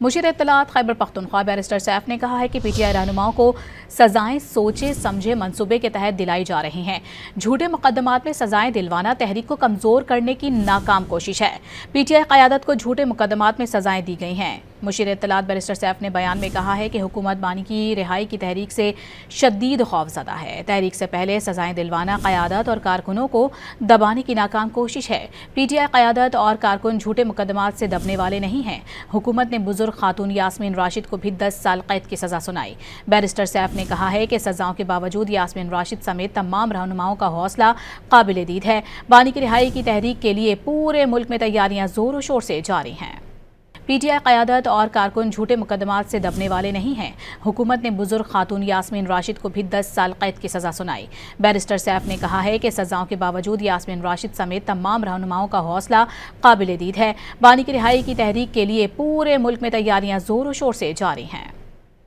مشیر اطلاعات Khyber Pakhtunkhwa barrister safe نے کہا ہے کہ پی ٹی آئی رہنماؤں کو سزائیں سوچے سمجھے منصوبے کے تحت دلائی جا رہی ہیں۔ جھوٹے مقدمات میں سزائیں دلوانا تحریک کو کمزور کرنے کی ناکام کوشش ہے۔ پی ٹی آئی قیادت کو جھوٹے مقدمات میں سزائیں دی گئی ہیں۔ مشیر اطلاعات بیرسٹر سیف نے بیان میں کہا ہے کہ حکومت بانی کی رہائی کی تحریک سے شدید خوفزدہ ہے۔ تحریک سے پہلے سزائیں دلوانا قیادت اور کارکنوں کو دبانے کی ناکام کوشش ہے۔ پی ٹی آئی قیادت اور کارکن جھوٹے مقدمات سے دبنے والے نہیں ہیں۔ حکومت نے بزرگ خاتون یاسمین راشد کو بھی 10 سال قید کی سزا سنائی۔ بیرسٹر سیف نے کہا ہے کہ سزاؤں کے باوجود یاسمین راشد سمیت تمام رہنماؤں کا حوصلہ قابل دید ہے۔ بانی کی رہائی کی تحریک کے لیے پورے ملک میں تیاریاں زور و شور سے جاری ہیں۔ پی ٹی آئی قیادت اور کارکن جھوٹے مقدمات سے دبنے والے نہیں ہیں۔ حکومت نے بزرگ خاتون یاسمین راشد کو بھی 10 سال قید کی سزا سنائی۔ بیرسٹر سیف نے کہا ہے کہ سزاؤں کے باوجود یاسمین راشد سمیت تمام رہنماؤں کا حوصلہ قابل دید ہے۔ بانی کی رہائی کی تحریک کے لیے پورے ملک میں تیاریاں زور و شور سے جاری ہیں۔